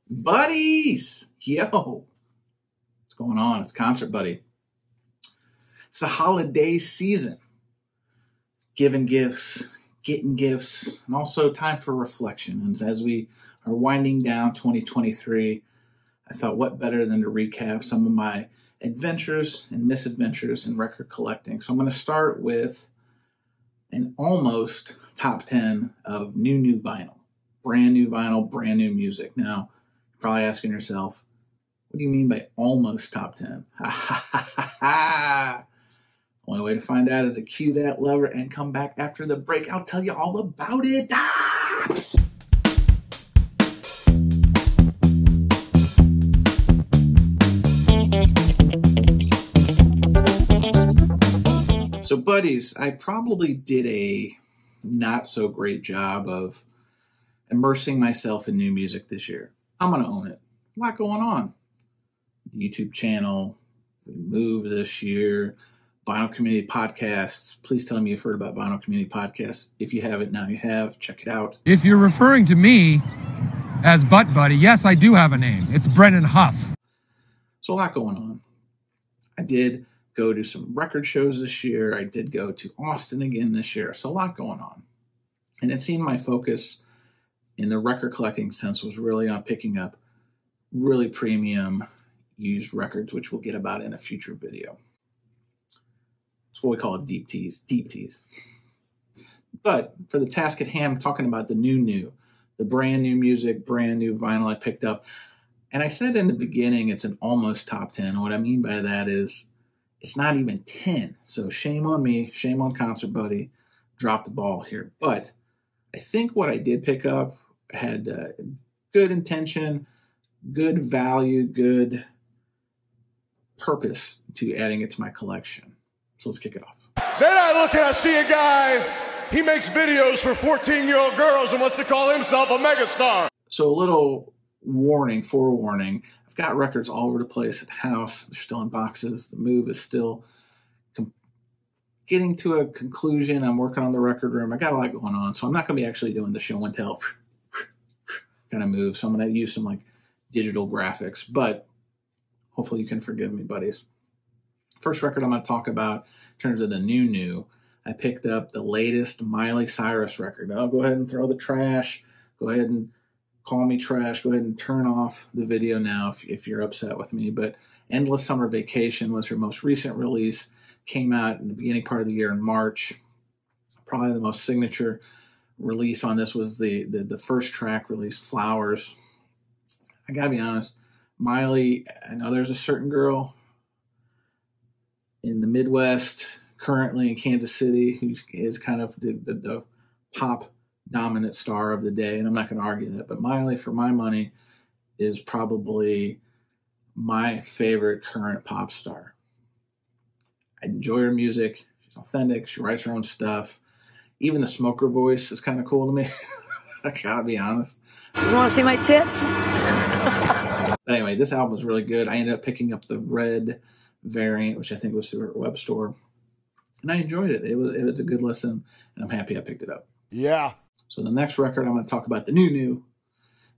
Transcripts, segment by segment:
Buddies! Yo! What's going on? It's Concert Buddy. It's the holiday season. Giving gifts, getting gifts, and also time for reflection. And as we are winding down 2023, I thought what better than to recap some of my adventures and misadventures in record collecting. So I'm going to start with an almost top 10 of new vinyl. Brand new music. Now, you're probably asking yourself, what do you mean by almost top 10? Ha ha ha ha ha! Only way to find out is to cue that lever and come back after the break. I'll tell you all about it. So buddies, I probably did a not so great job of immersing myself in new music this year. I'm going to own it. A lot going on. YouTube channel, we moved this year, Vinyl Community Podcasts. Please tell me you've heard about Vinyl Community Podcasts. If you haven't, now you have. Check it out. If you're referring to me as Butt Buddy, yes, I do have a name. It's Brennan Huff. So a lot going on. I did go to some record shows this year. I did go to Austin again this year. So a lot going on. And it seemed my focus in the record collecting sense was really on picking up really premium used records, which we'll get about in a future video. It's what we call deep tease. But for the task at hand, I'm talking about the the brand new music, brand new vinyl I picked up. And I said in the beginning, it's an almost top 10. What I mean by that is it's not even 10. So shame on me, shame on Concert Buddy, dropped the ball here. But I think what I did pick up had good intention, good value, good purpose to adding it to my collection. So let's kick it off. Then I look and I see a guy, he makes videos for 14-year-old girls and wants to call himself a megastar. So a little forewarning, I've got records all over the place at the house. They're still in boxes. The move is still getting to a conclusion. I'm working on the record room. I got a lot going on. So I'm not going to be actually doing the show and tell kind of move. So I'm going to use some digital graphics, but hopefully you can forgive me, buddies. First record I'm going to talk about in terms of the new, I picked up the latest Miley Cyrus record. I'll go ahead and throw the trash. Go ahead and call me trash. Go ahead and turn off the video now if you're upset with me. But Endless Summer Vacation was her most recent release. Came out in the beginning part of the year in March. Probably the most signature release on this was the first track release, Flowers. I gotta be honest, Miley, I know there's a certain girl in the Midwest, currently in Kansas City, who is kind of the pop dominant star of the day, and I'm not going to argue that, but Miley, for my money, is probably my favorite current pop star. I enjoy her music. She's authentic. She writes her own stuff. Even the smoker voice is kind of cool to me. I gotta be honest. You want to see my tits? But anyway, this album was really good. I ended up picking up the red variant, which I think was through her web store, and I enjoyed it. It was a good listen, and I'm happy I picked it up. Yeah. So the next record I'm going to talk about, the new,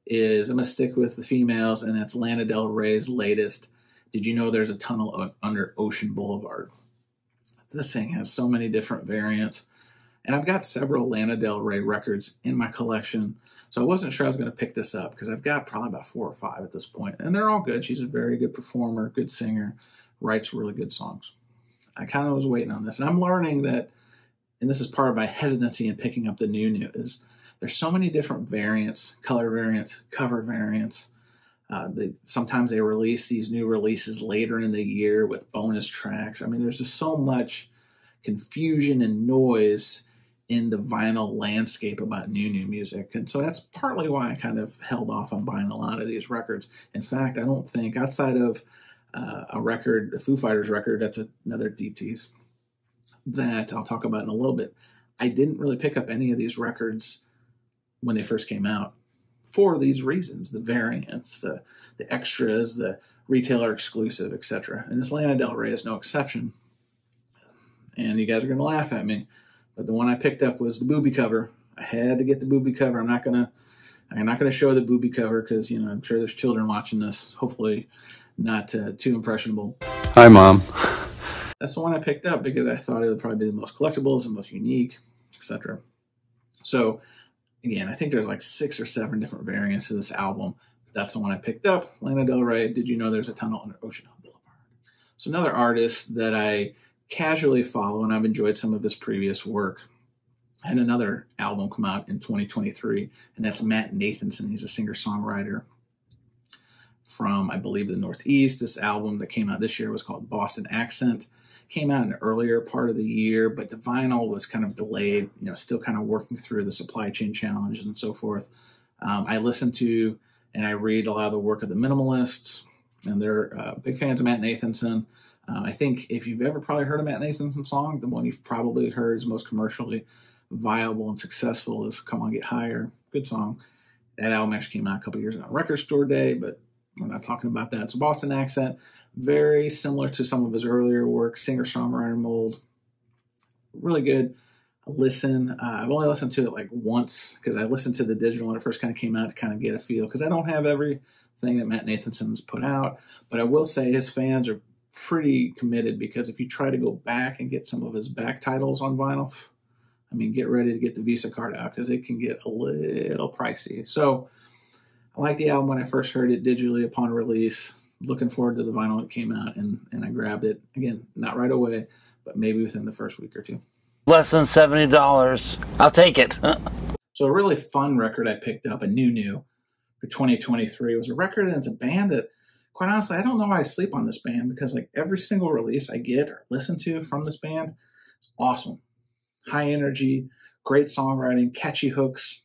is I'm going to stick with the females, and that's Lana Del Rey's latest, Did You Know There's a Tunnel Under Ocean Boulevard? This thing has so many different variants, and I've got several Lana Del Rey records in my collection, so I wasn't sure I was going to pick this up because I've got probably about 4 or 5 at this point, and they're all good. She's a very good performer, good singer, writes really good songs. I kind of was waiting on this, and I'm learning that, and this is part of my hesitancy in picking up the new, is there's so many different variants, color variants, cover variants. Sometimes they release these new releases later in the year with bonus tracks. I mean, there's just so much confusion and noise in the vinyl landscape about new music. And so that's partly why I kind of held off on buying a lot of these records. In fact, I don't think, outside of a Foo Fighters record, that's another deep tease that I'll talk about in a little bit, I didn't really pick up any of these records when they first came out for these reasons: the variants, the extras, the retailer exclusive, etc. And this Lana Del Rey is no exception. And you guys are going to laugh at me, but the one I picked up was the booby cover. I had to get the booby cover. I'm not going to I'm not going to show the booby cover because, you know, I'm sure there's children watching this. Hopefully not too impressionable. Hi, Mom. That's the one I picked up because I thought it would probably be the most collectibles, the most unique, etc. So, again, I think there's like 6 or 7 different variants of this album. That's the one I picked up. Lana Del Rey, Did You Know There's a Tunnel Under Ocean Boulevard? So another artist that I casually follow, and I've enjoyed some of his previous work, had another album come out in 2023, and that's Matt Nathanson. He's a singer-songwriter from, I believe, the Northeast. This album that came out this year was called Boston Accent. Came out in an earlier part of the year, but the vinyl was kind of delayed, you know, still kind of working through the supply chain challenges and so forth. I listen to and I read a lot of the work of the Minimalists, and they're big fans of Matt Nathanson. I think if you've ever probably heard a Matt Nathanson song, the one you've probably heard is most commercially viable and successful is Come On Get Higher. Good song. That album actually came out a couple years ago on Record Store Day, but we're not talking about that. It's a Boston Accent, very similar to some of his earlier work, singer-songwriter mold. Really good. Listen. I've only listened to it like once because I listened to the digital when it first kind of came out to kind of get a feel because I don't have everything that Matt Nathanson's put out, but I will say his fans are pretty committed because if you try to go back and get some of his back titles on vinyl, I mean, get ready to get the Visa card out because it can get a little pricey. So I liked the album when I first heard it digitally upon release. Looking forward to the vinyl that came out, and I grabbed it. Again, not right away, but maybe within the first week or two. Less than $70. I'll take it. So a really fun record I picked up, a new for 2023. It was a record, and it's a band that, quite honestly, I don't know why I sleep on this band because like every single release I get or listen to from this band, it's awesome. High energy, great songwriting, catchy hooks,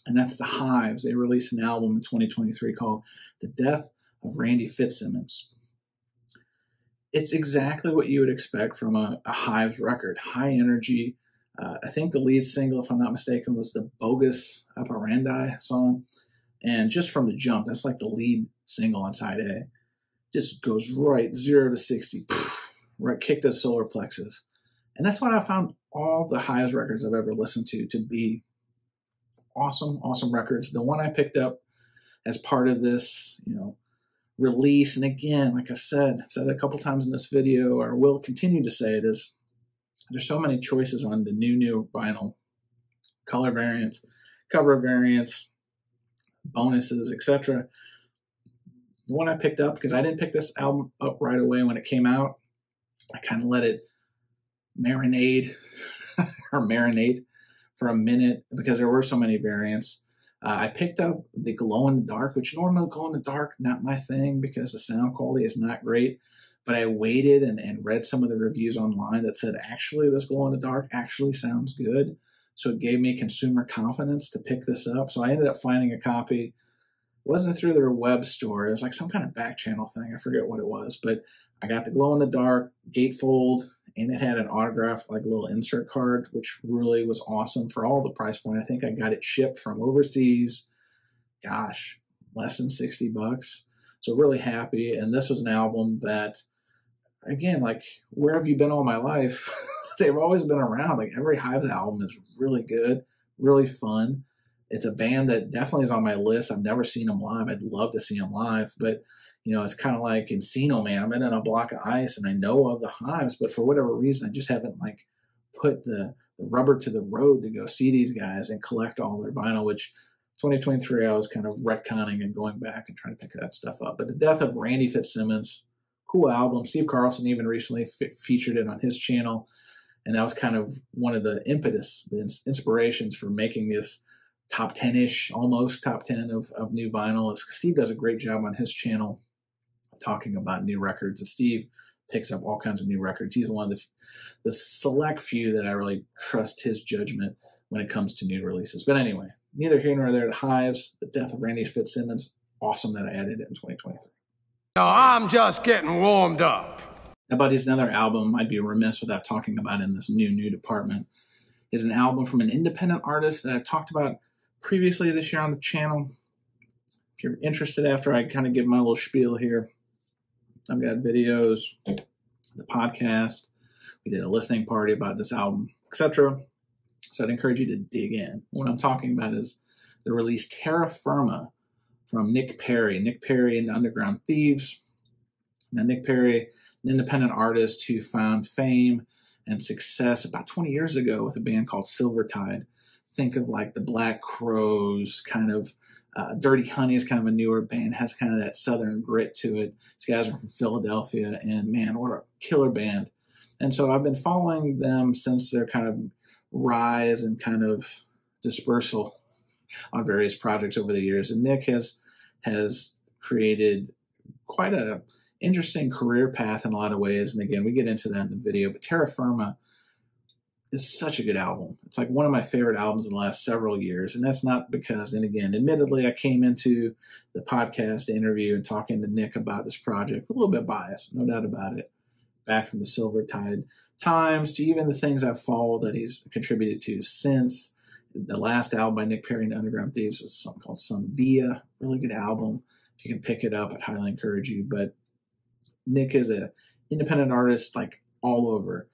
and that's the Hives. They released an album in 2023 called The Death of Randy Fitzsimmons. It's exactly what you would expect from a Hives record. High energy. I think the lead single, if I'm not mistaken, was the Bogus Operandi song. And just from the jump, that's like the lead single on side A. Just goes right 0 to 60. Right, kick the solar plexus. And that's what I found all the Hives records I've ever listened to be. Awesome, awesome records. The one I picked up as part of this, you know, release, and again, like I've said it a couple times in this video, or will continue to say it, is there's so many choices on the new vinyl, color variants, cover variants, bonuses, etc. The one I picked up, because I didn't pick this album up right away when it came out, I kind of let it marinate or marinate for a minute because there were so many variants. I picked up the Glow in the Dark, which normally Glow in the Dark, not my thing because the sound quality is not great. But I waited and read some of the reviews online that said, actually, this Glow in the Dark actually sounds good. So it gave me consumer confidence to pick this up. So I ended up finding a copy. It wasn't through their web store. It was like some kind of back channel thing. I forget what it was. But I got the Glow in the Dark gatefold, and it had an autographed like little insert card, which really was awesome for all the price point. I think I got it shipped from overseas. Gosh, less than $60. So really happy. And this was an album that, again, like, where have you been all my life? They've always been around. Like, every Hives album is really good, really fun. It's a band that definitely is on my list. I've never seen them live. I'd love to see them live, but you know, it's kind of like Encino Man. I'm in a block of ice and I know of the Hives, but for whatever reason, I just haven't like put the rubber to the road to go see these guys and collect all their vinyl, which 2023, I was kind of retconning and going back and trying to pick that stuff up. But The Death of Randy Fitzsimmons, cool album. Steve Carlson even recently featured it on his channel. And that was kind of one of the impetus, the inspirations for making this top 10-ish, almost top 10 of new vinyl. Steve does a great job on his channel talking about new records, and Steve picks up all kinds of new records. He's one of the select few that I really trust his judgment when it comes to new releases. But anyway, neither here nor there. The Hives, The Death of Randy Fitzsimmons, awesome that I added it in 2023. No, I'm just getting warmed up. Now, Buddy's another album I'd be remiss without talking about in this new department is an album from an independent artist that I talked about previously this year on the channel. If you're interested, after I kind of give my little spiel here, I've got videos, the podcast. We did a listening party about this album, etc. So I'd encourage you to dig in. What I'm talking about is they released Terra Firma from Nick Perry. Nick Perry and the Underground Thieves. Now, Nick Perry, an independent artist who found fame and success about 20 years ago with a band called Silvertide. Think of like the Black Crowes, kind of Dirty Honey is kind of a newer band, has kind of that southern grit to it. These guys are from Philadelphia, and man, what a killer band. And so I've been following them since their kind of rise and kind of dispersal on various projects over the years. And Nick has created quite a interesting career path in a lot of ways. And again, we get into that in the video, but Terra Firma is such a good album. It's like one of my favorite albums in the last several years. And that's not because, and again, admittedly, I came into the podcast interview and talking to Nick about this project, a little bit biased, no doubt about it, back from the Silvertide times to even the things I've followed that he's contributed to since. The last album by Nick Perry and the Underground Thieves was something called Sunbia, really good album. If you can pick it up, I'd highly encourage you. But Nick is an independent artist, like all over,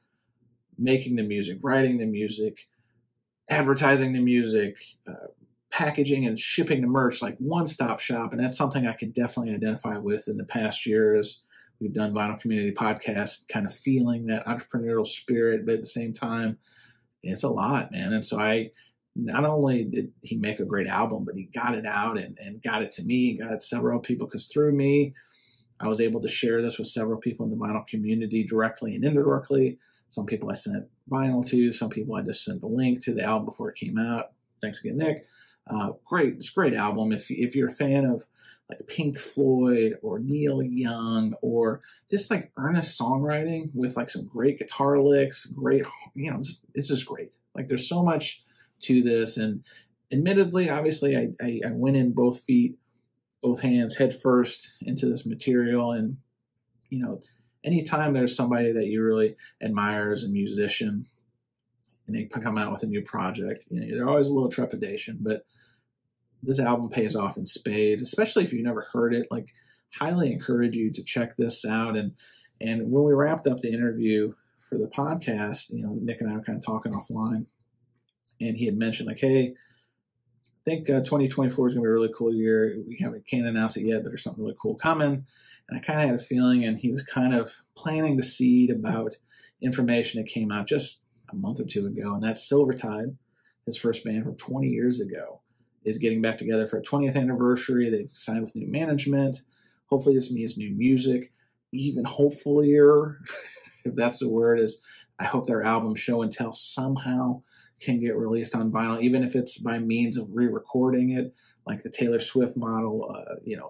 making the music, writing the music, advertising the music, packaging and shipping the merch, like one-stop shop. And that's something I can definitely identify with in the past years. We've done Vinyl Community Podcast, kind of feeling that entrepreneurial spirit, but at the same time, it's a lot, man. And so not only did he make a great album, but he got it out and got it to me, got it to several people, because through me, I was able to share this with several people in the vinyl community directly and indirectly. Some people I sent vinyl to, some people I just sent the link to the album before it came out. Thanks again, Nick. It's a great album. If you're a fan of like Pink Floyd or Neil Young or just like earnest songwriting with like some great guitar licks, great, it's just great. Like there's so much to this. And admittedly, obviously, I went in both hands, head first into this material. And, anytime there's somebody that you really admire as a musician and they come out with a new project, there's always a little trepidation, but this album pays off in spades, especially if you've never heard it. Like, highly encourage you to check this out. And when we wrapped up the interview for the podcast, Nick and I were kind of talking offline, and he had mentioned like, hey, I think 2024 is going to be a really cool year. We can't announce it yet, but there's something really cool coming. And I kind of had a feeling, and he was kind of planting the seed about information that came out just a month or two ago. And that's Silvertide, his first band from 20 years ago, is getting back together for a 20th anniversary. They've signed with new management. Hopefully this means new music. Even hopefullier, if that's the word, is I hope their album Show and Tell somehow can get released on vinyl, even if it's by means of re-recording it, like the Taylor Swift model.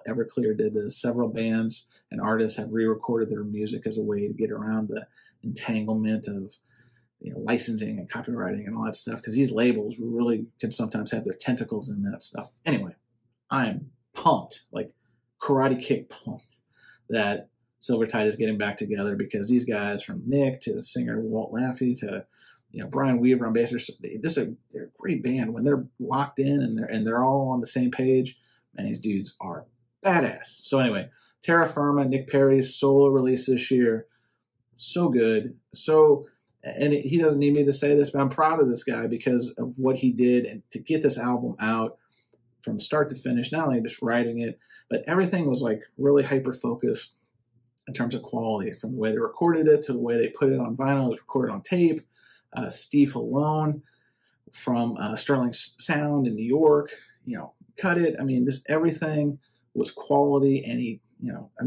Everclear did this. Several bands and artists have re-recorded their music as a way to get around the entanglement of licensing and copywriting and all that stuff, because these labels really can sometimes have their tentacles in that stuff. Anyway, I'm pumped, like karate kick pumped, that Silvertide is getting back together, because these guys, from Nick to the singer Walt Laffey to Brian Weaver on bass, they're a great band. When they're locked in and they're all on the same page, man, these dudes are badass. So anyway, Terra Firma, Nick Perry's solo release this year, so good. And he doesn't need me to say this, but I'm proud of this guy because of what he did, and to get this album out from start to finish, not only just writing it, but everything was like really hyper-focused in terms of quality, from the way they recorded it to the way they put it on vinyl. It was recorded on tape. Steve Falone from Sterling Sound in New York, cut it. I mean, everything was quality, and he,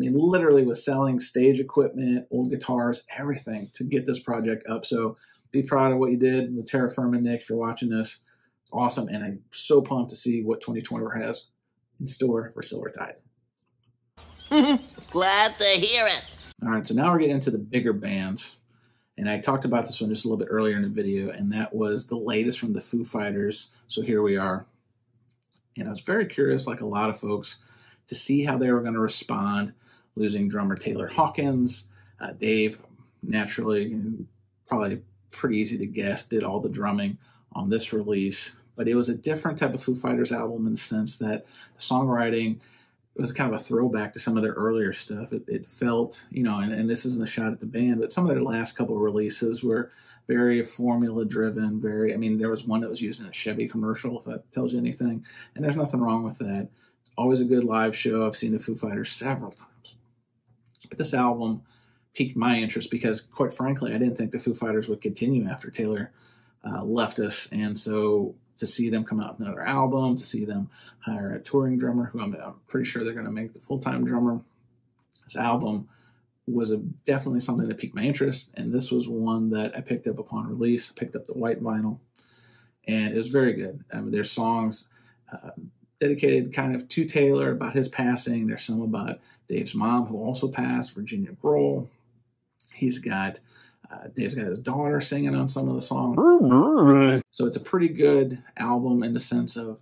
literally was selling stage equipment, old guitars, everything to get this project up. So be proud of what you did with Terra Firma, Nick, if you're watching this. It's awesome, and I'm so pumped to see what 2024 has in store for Silvertide. Glad to hear it. All right, so now we're getting into the bigger bands. And I talked about this one just a little bit earlier in the video, and that was the latest from the Foo Fighters. So here we are. And I was very curious, like a lot of folks, to see how they were going to respond, losing drummer Taylor Hawkins. Dave, naturally, probably pretty easy to guess, did all the drumming on this release. But it was a different type of Foo Fighters album in the sense that the songwriting, it was kind of a throwback to some of their earlier stuff. It felt, and this isn't a shot at the band, but some of their last couple of releases were very formula driven, very, I mean, there was one that was used in a Chevy commercial, if that tells you anything. And there's nothing wrong with that. Always a good live show. I've seen the Foo Fighters several times. But this album piqued my interest because, quite frankly, I didn't think the Foo Fighters would continue after Taylor left us. And so to see them come out with another album, to see them hire a touring drummer, who I'm pretty sure they're going to make the full-time drummer, this album was definitely something that piqued my interest. And this was one that I picked up upon release, picked up the white vinyl, and it was very good. I mean, there's songs dedicated kind of to Taylor about his passing. There's some about Dave's mom, who also passed, Virginia Grohl. Dave's got his daughter singing on some of the songs. So it's a pretty good album in the sense of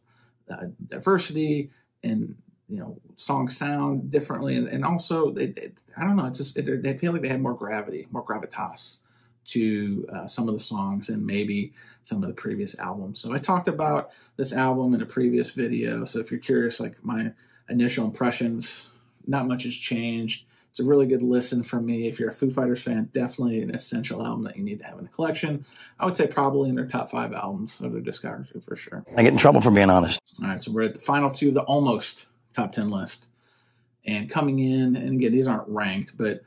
diversity and, you know, songs sound differently. And also, I don't know, it's just, they feel like they have more gravity, more gravitas to some of the songs than maybe some of the previous albums. So I talked about this album in a previous video. So if you're curious, like my initial impressions, not much has changed. It's a really good listen for me. If you're a Foo Fighters fan, definitely an essential album that you need to have in the collection. I would say probably in their top 5 albums of their discography for sure. I get in trouble for being honest. All right, so we're at the final 2 of the almost top 10 list. And coming in, and again, these aren't ranked, but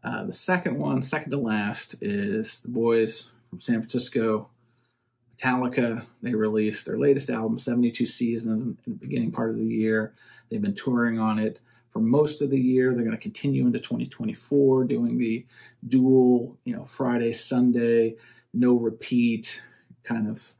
the second to last, is the boys from San Francisco, Metallica. They released their latest album, 72 Seasons, in the beginning part of the year. They've been touring on it for most of the year. They're going to continue into 2024, doing the dual, you know, Friday, Sunday, no repeat, kind of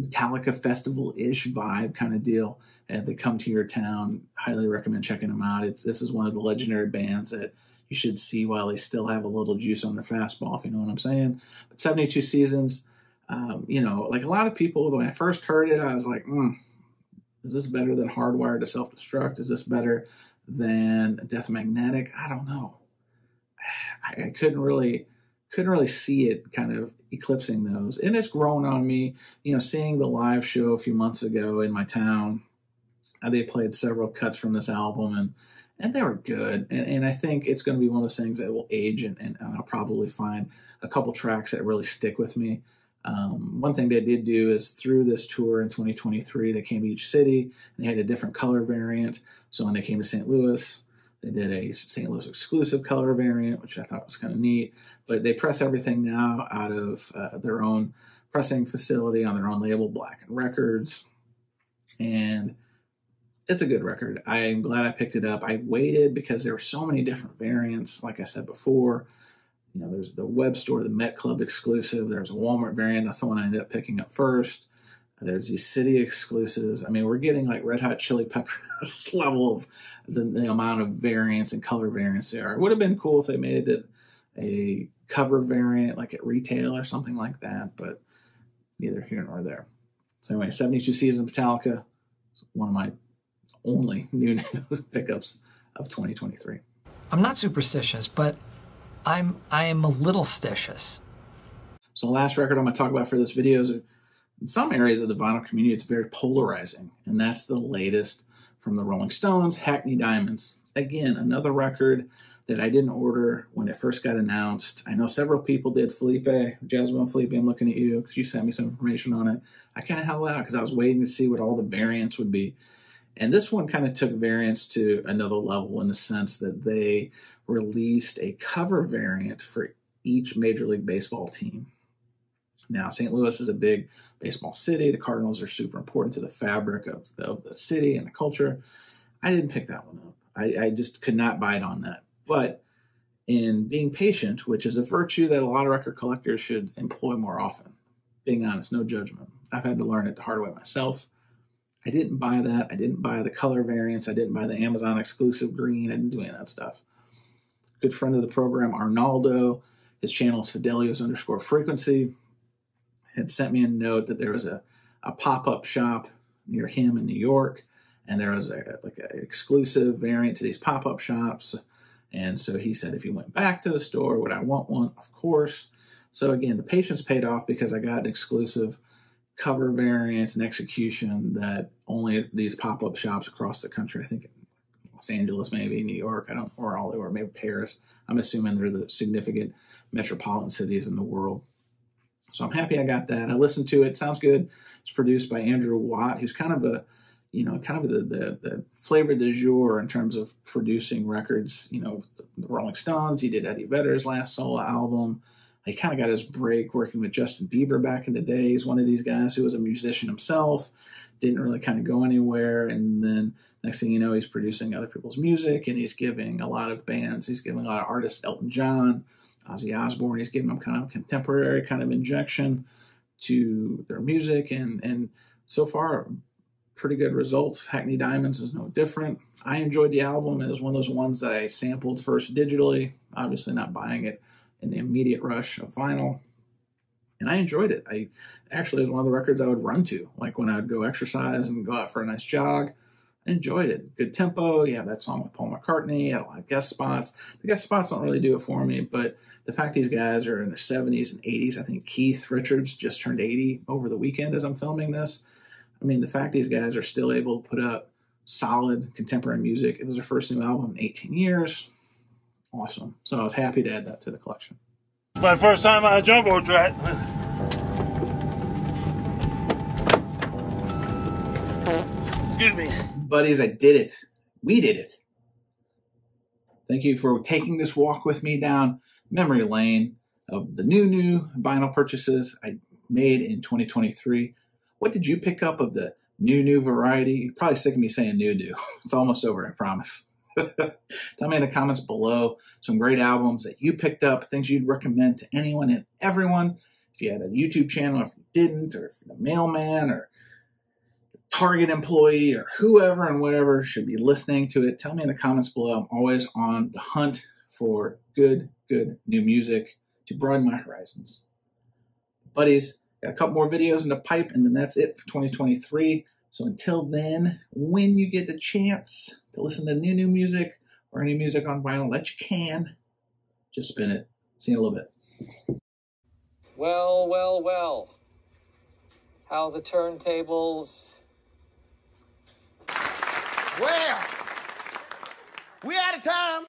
Metallica festival-ish vibe kind of deal. If they come to your town, highly recommend checking them out. This is one of the legendary bands that you should see while they still have a little juice on their fastball, if you know what I'm saying. But 72 Seasons, you know, like a lot of people, when I first heard it, I was like, is this better than Hardwired to Self-Destruct? Is this better than Death Magnetic? I don't know. I couldn't really see it kind of eclipsing those. And it's grown on me, you know, seeing the live show a few months ago in my town. They played several cuts from this album, and they were good. And I think it's going to be one of those things that will age, and I'll probably find a couple tracks that really stick with me. One thing they did do is through this tour in 2023, they came to each city, and they had a different color variant. So when they came to St. Louis, they did a St. Louis exclusive color variant, which I thought was kind of neat. But they press everything now out of their own pressing facility on their own label, Blackened Records. And it's a good record. I'm glad I picked it up. I waited because there were so many different variants. Like I said before, you know, there's the web store, the Met Club exclusive. There's a Walmart variant. That's the one I ended up picking up first. There's these city exclusives. I mean, we're getting like Red Hot Chili Peppers level of the amount of variants and color variants there are. It would have been cool if they made it a cover variant, like at retail or something like that, but neither here nor there. So anyway, 72 Seasons Metallica is one of my only new pickups of 2023. I'm not superstitious, but I am a little stitious. So the last record I'm going to talk about for this video is, in some areas of the vinyl community, it's very polarizing, and that's the latest from the Rolling Stones, Hackney Diamonds. Again, another record that I didn't order when it first got announced. I know several people did. Felipe, Jasmine Felipe, I'm looking at you because you sent me some information on it. I kind of held out because I was waiting to see what all the variants would be. And this one kind of took variants to another level in the sense that they released a cover variant for each Major League Baseball team. Now, St. Louis is a big baseball city. The Cardinals are super important to the fabric of the city and the culture. I didn't pick that one up. I just could not bite on that. But in being patient, which is a virtue that a lot of record collectors should employ more often, being honest, no judgment. I've had to learn it the hard way myself. I didn't buy that. I didn't buy the color variants. I didn't buy the Amazon exclusive green. I didn't do any of that stuff. Good friend of the program, Arnaldo, his channel is Fidelios_frequency, had sent me a note that there was a pop-up shop near him in New York, and there was an exclusive variant to these pop-up shops. And so he said, if you went back to the store, would I want one? Of course. So again, the patience paid off because I got an exclusive cover variants and execution that only these pop-up shops across the country, I think in Los Angeles, maybe New York, I don't know where all they were, maybe Paris. I'm assuming they're the significant metropolitan cities in the world. So I'm happy I got that. I listened to it. Sounds good. It's produced by Andrew Watt, who's kind of the flavor du jour in terms of producing records. You know, the Rolling Stones. He did Eddie Vedder's last solo album. He kind of got his break working with Justin Bieber back in the day. He's one of these guys who was a musician himself, didn't really kind of go anywhere. And then next thing you know, he's producing other people's music, and he's giving a lot of bands, he's giving a lot of artists, Elton John, Ozzy Osbourne, he's giving them kind of contemporary kind of injection to their music. And so far, pretty good results. Hackney Diamonds is no different. I enjoyed the album. It was one of those ones that I sampled first digitally, obviously not buying it in the immediate rush of vinyl. And I enjoyed it. I actually, it was one of the records I would run to, like when I would go exercise and go out for a nice jog. I enjoyed it. Good tempo. You have that song with Paul McCartney. Had a lot of guest spots. The guest spots don't really do it for me, but the fact these guys are in their 70s and 80s, I think Keith Richards just turned 80 over the weekend as I'm filming this. I mean, the fact these guys are still able to put up solid contemporary music. It was their first new album in 18 years. Awesome. So I was happy to add that to the collection. My first time on a jumbo jet. Excuse me. Buddies, I did it. We did it. Thank you for taking this walk with me down memory lane of the new vinyl purchases I made in 2023. What did you pick up of the new variety? You're probably sick of me saying new. It's almost over, I promise. Tell me in the comments below some great albums that you picked up, things you'd recommend to anyone and everyone. If you had a YouTube channel, if you didn't, or if you're the mailman or the Target employee or whoever and whatever should be listening to it, tell me in the comments below. I'm always on the hunt for good new music to broaden my horizons. Buddies, got a couple more videos in the pipe, and then that's it for 2023. So until then, when you get the chance to listen to new music or any music on vinyl that you can, just spin it. See you in a little bit. Well. How the turntables... Well, we out of time.